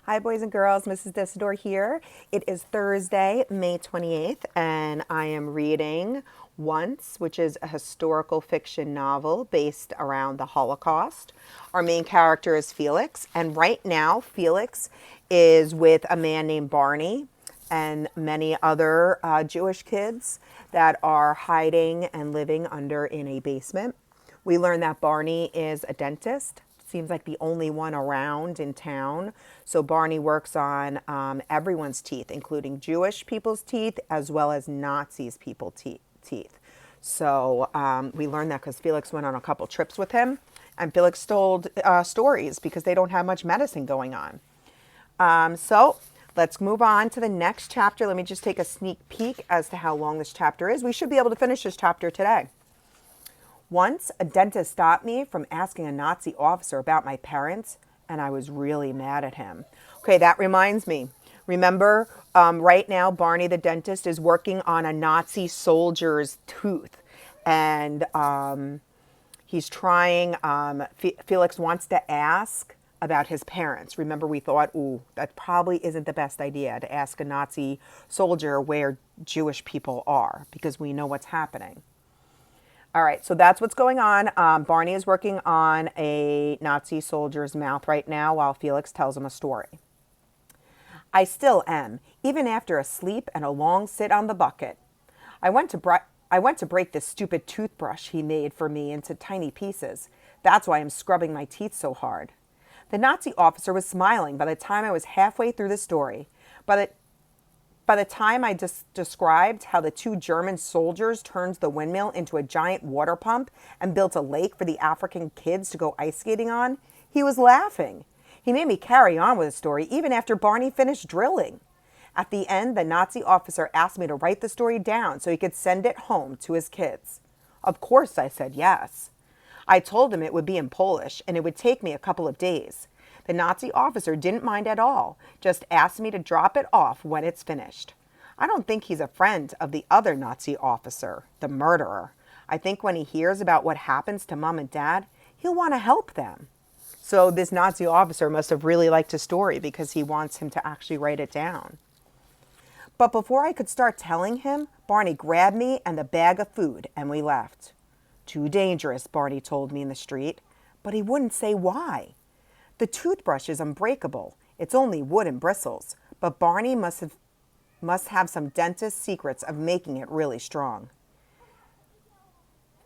Hi, boys and girls. Mrs. Disidore here. It is Thursday, May 28th, and I am reading Once, which is a historical fiction novel based around the Holocaust. Our main character is Felix, and right now, Felix is with a man named Barney and many other Jewish kids that are hiding and living under in a basement. We learn that Barney is a dentist. Seems like the only one around in town. So Barney works on everyone's teeth, including Jewish people's teeth as well as Nazis people's teeth. So we learned that because Felix went on a couple trips with him, and Felix told stories because they don't have much medicine going on. So let's move on to the next chapter. Let me just take a sneak peek as to how long this chapter is. We should be able to finish this chapter today. Once, a dentist stopped me from asking a Nazi officer about my parents, and I was really mad at him. Okay, that reminds me. Remember, right now, Barney the dentist is working on a Nazi soldier's tooth, and he's trying, Felix wants to ask about his parents. Remember, we thought, ooh, that probably isn't the best idea to ask a Nazi soldier where Jewish people are, because we know what's happening. All right, so that's what's going on. Barney is working on a Nazi soldier's mouth right now while Felix tells him a story. I still am, even after a sleep and a long sit on the bucket. I went to break this stupid toothbrush he made for me into tiny pieces. That's why I'm scrubbing my teeth so hard. The Nazi officer was smiling by the time I was halfway through the story. By the time I described how the two German soldiers turned the windmill into a giant water pump and built a lake for the African kids to go ice skating on, he was laughing. He made me carry on with the story even after Barney finished drilling. At the end, the Nazi officer asked me to write the story down so he could send it home to his kids. Of course, I said yes. I told him it would be in Polish and it would take me a couple of days. The Nazi officer didn't mind at all, just asked me to drop it off when it's finished. I don't think he's a friend of the other Nazi officer, the murderer. I think when he hears about what happens to Mom and Dad, he'll want to help them. So this Nazi officer must have really liked his story because he wants him to actually write it down. But before I could start telling him, Barney grabbed me and the bag of food, and we left. Too dangerous, Barney told me in the street, but he wouldn't say why. The toothbrush is unbreakable. It's only wood and bristles, but Barney must have some dentist secrets of making it really strong.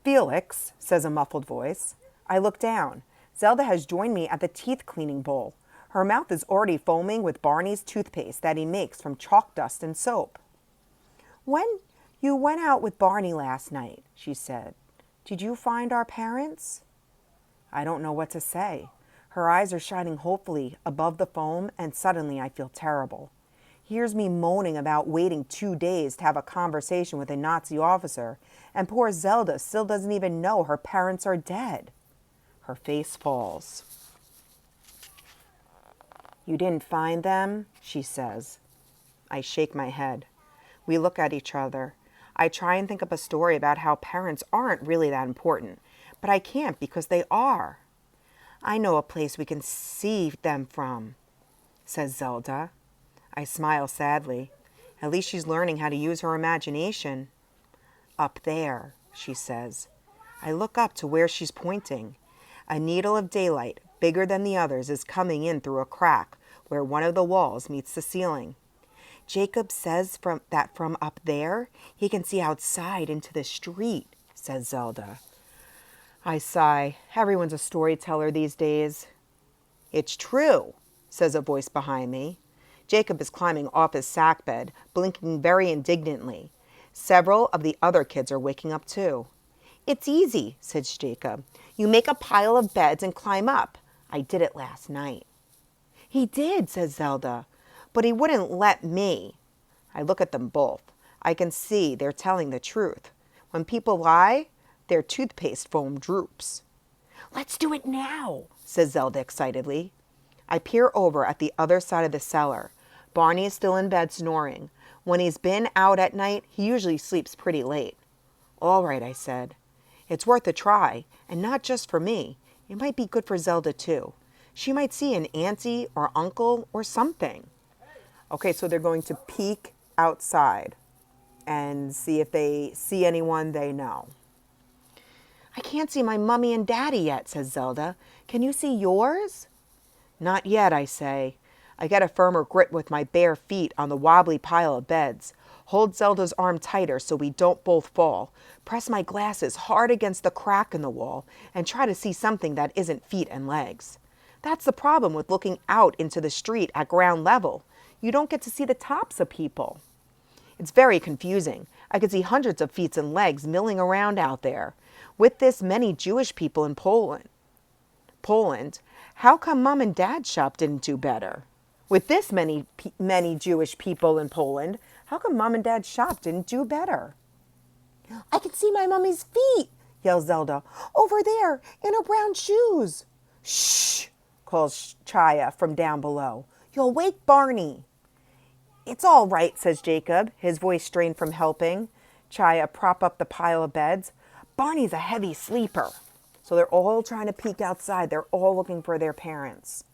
Felix, says a muffled voice. I look down. Zelda has joined me at the teeth cleaning bowl. Her mouth is already foaming with Barney's toothpaste that he makes from chalk dust and soap. When you went out with Barney last night, she said, did you find our parents? I don't know what to say. Her eyes are shining hopefully above the foam, and suddenly I feel terrible. He hears me moaning about waiting 2 days to have a conversation with a Nazi officer, and poor Zelda still doesn't even know her parents are dead. Her face falls. You didn't find them? She says. I shake my head. We look at each other. I try and think up a story about how parents aren't really that important, but I can't because they are. I know a place we can see them from, says Zelda. I smile sadly. At least she's learning how to use her imagination. Up there, she says. I look up to where she's pointing. A needle of daylight, bigger than the others, is coming in through a crack where one of the walls meets the ceiling. Jacob says that from up there, he can see outside into the street, says Zelda. I sigh. Everyone's a storyteller these days. It's true, says a voice behind me. Jacob is climbing off his sack bed, blinking very indignantly. Several of the other kids are waking up too. It's easy, says Jacob. You make a pile of beds and climb up. I did it last night. He did, says Zelda, but he wouldn't let me. I look at them both. I can see they're telling the truth. When people lie, their toothpaste foam droops. Let's do it now, says Zelda excitedly. I peer over at the other side of the cellar. Barney is still in bed snoring. When he's been out at night, he usually sleeps pretty late. All right, I said. It's worth a try, and not just for me. It might be good for Zelda too. She might see an auntie or uncle or something. Okay, so they're going to peek outside and see if they see anyone they know. I can't see my mummy and daddy yet, says Zelda. Can you see yours? Not yet, I say. I get a firmer grip with my bare feet on the wobbly pile of beds. Hold Zelda's arm tighter so we don't both fall. Press my glasses hard against the crack in the wall and try to see something that isn't feet and legs. That's the problem with looking out into the street at ground level. You don't get to see the tops of people. It's very confusing. I could see hundreds of feet and legs milling around out there. With this many Jewish people in Poland, how come Mom and Dad's shop didn't do better? With this many Jewish people in Poland, how come Mom and Dad's shop didn't do better? I can see my mummy's feet, yells Zelda. Over there, in her brown shoes. Shh, calls Chaya from down below. You'll wake Barney. It's all right, says Jacob, his voice strained from helping Chaya prop up the pile of beds. Barney's a heavy sleeper. So they're all trying to peek outside. They're all looking for their parents.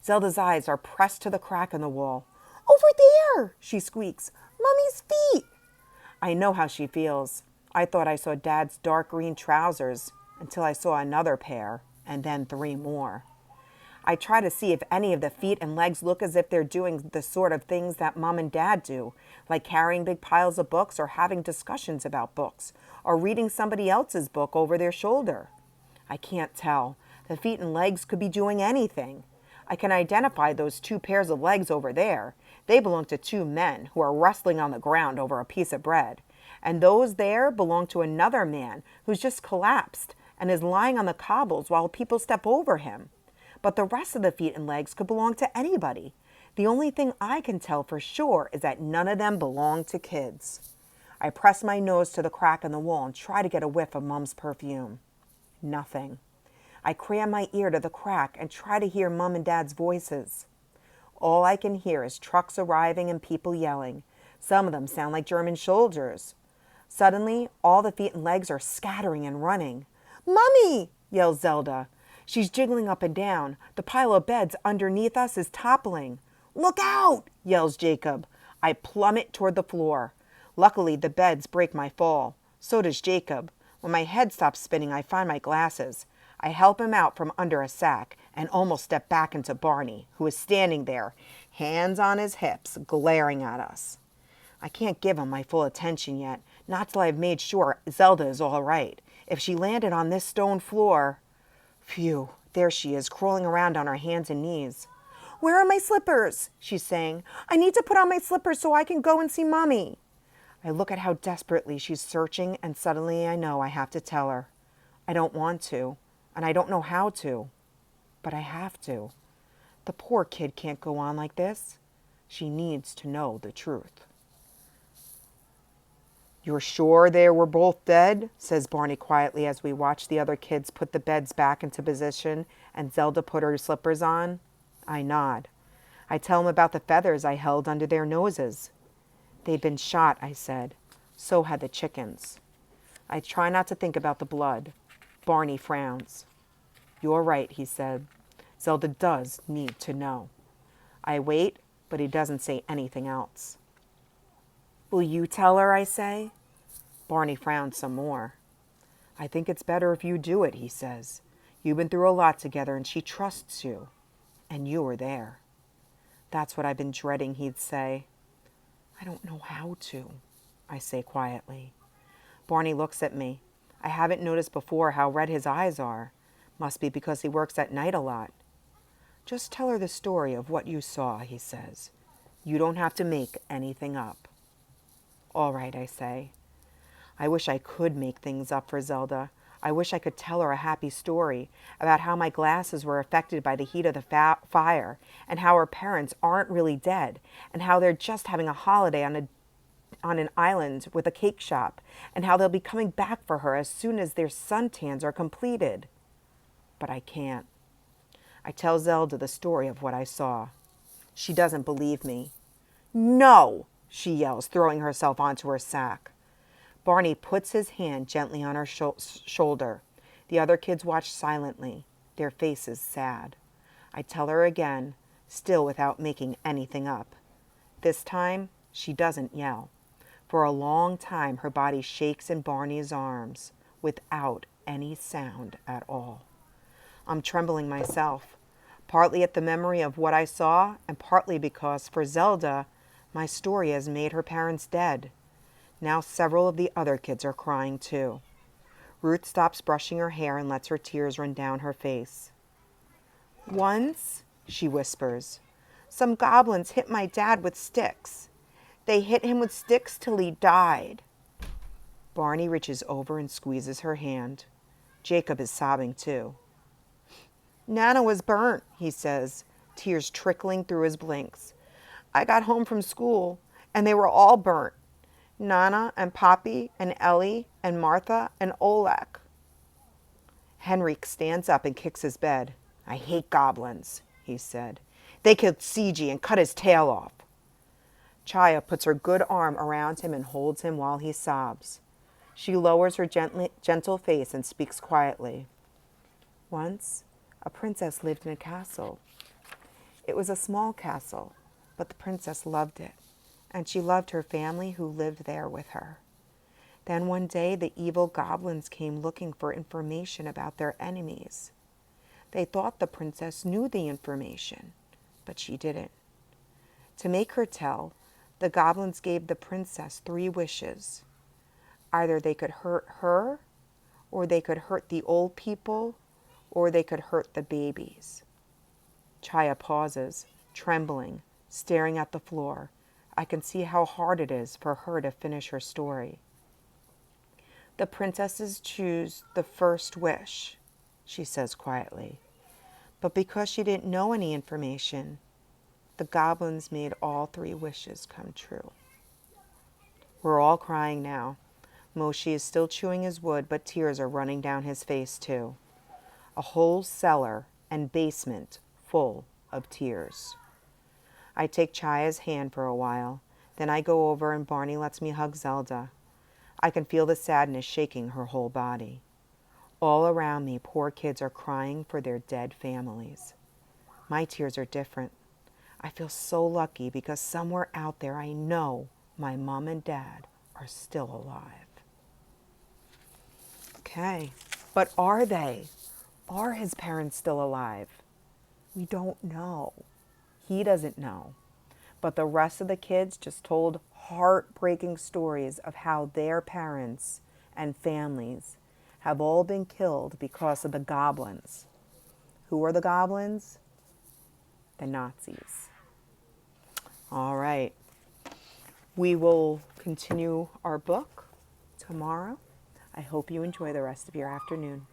Zelda's eyes are pressed to the crack in the wall. Over there, she squeaks. Mummy's feet. I know how she feels. I thought I saw Dad's dark green trousers until I saw another pair, and then 3 more. I try to see if any of the feet and legs look as if they're doing the sort of things that Mom and Dad do, like carrying big piles of books or having discussions about books, or reading somebody else's book over their shoulder. I can't tell. The feet and legs could be doing anything. I can identify those 2 pairs of legs over there. They belong to 2 men who are wrestling on the ground over a piece of bread. And those there belong to another man who's just collapsed and is lying on the cobbles while people step over him. But the rest of the feet and legs could belong to anybody. The only thing I can tell for sure is that none of them belong to kids. I press my nose to the crack in the wall and try to get a whiff of Mom's perfume. Nothing. I cram my ear to the crack and try to hear Mom and Dad's voices. All I can hear is trucks arriving and people yelling. Some of them sound like German soldiers. Suddenly, all the feet and legs are scattering and running. Mummy! Yells Zelda. She's jiggling up and down. The pile of beds underneath us is toppling. Look out! Yells Jacob. I plummet toward the floor. Luckily, the beds break my fall. So does Jacob. When my head stops spinning, I find my glasses. I help him out from under a sack and almost step back into Barney, who is standing there, hands on his hips, glaring at us. I can't give him my full attention yet, not till I've made sure Zelda is all right. If she landed on this stone floor... Phew, there she is, crawling around on her hands and knees. Where are my slippers? She's saying. I need to put on my slippers so I can go and see Mommy. I look at how desperately she's searching, and suddenly I know I have to tell her. I don't want to, and I don't know how to, but I have to. The poor kid can't go on like this. She needs to know the truth. You're sure they were both dead? Says Barney quietly as we watch the other kids put the beds back into position and Zelda put her slippers on. I nod. I tell him about the feathers I held under their noses. They'd been shot, I said. So had the chickens. I try not to think about the blood. Barney frowns. You're right, he said. Zelda does need to know. I wait, but he doesn't say anything else. Will you tell her, I say? Barney frowns some more. I think it's better if you do it, he says. You've been through a lot together and she trusts you. And you were there. That's what I've been dreading, he'd say. I don't know how to, I say quietly. Barney looks at me. I haven't noticed before how red his eyes are. Must be because he works at night a lot. Just tell her the story of what you saw, he says. You don't have to make anything up. All right, I say. I wish I could make things up for Zelda. I wish I could tell her a happy story about how my glasses were affected by the heat of the fire and how her parents aren't really dead and how they're just having a holiday on an island with a cake shop and how they'll be coming back for her as soon as their suntans are completed. But I can't. I tell Zelda the story of what I saw. She doesn't believe me. No, she yells, throwing herself onto her sack. Barney puts his hand gently on her shoulder. The other kids watch silently, their faces sad. I tell her again, still without making anything up. This time, she doesn't yell. For a long time, her body shakes in Barney's arms without any sound at all. I'm trembling myself, partly at the memory of what I saw and partly because, for Zelda, my story has made her parents dead. Now several of the other kids are crying too. Ruth stops brushing her hair and lets her tears run down her face. Once, she whispers, some goblins hit my dad with sticks. They hit him with sticks till he died. Barney reaches over and squeezes her hand. Jacob is sobbing too. Nana was burnt, he says, tears trickling through his blinks. I got home from school, and they were all burnt. Nana and Poppy and Ellie and Martha and Olek. Henrik stands up and kicks his bed. I hate goblins, he said. They killed Siji and cut his tail off. Chaya puts her good arm around him and holds him while he sobs. She lowers her gentle face and speaks quietly. Once, a princess lived in a castle. It was a small castle, but the princess loved it, and she loved her family who lived there with her. Then one day, the evil goblins came looking for information about their enemies. They thought the princess knew the information, but she didn't. To make her tell, the goblins gave the princess 3 wishes. Either they could hurt her, or they could hurt the old people, or they could hurt the babies. Chaya pauses, trembling, staring at the floor. I can see how hard it is for her to finish her story. The princesses choose the first wish, she says quietly. But because she didn't know any information, the goblins made all 3 wishes come true. We're all crying now. Moshe is still chewing his wood, but tears are running down his face too. A whole cellar and basement full of tears. I take Chaya's hand for a while. Then I go over and Barney lets me hug Zelda. I can feel the sadness shaking her whole body. All around me, poor kids are crying for their dead families. My tears are different. I feel so lucky because somewhere out there I know my mom and dad are still alive. Okay, but are they? Are his parents still alive? We don't know. He doesn't know. But the rest of the kids just told heartbreaking stories of how their parents and families have all been killed because of the goblins. Who are the goblins? The Nazis. All right. We will continue our book tomorrow. I hope you enjoy the rest of your afternoon.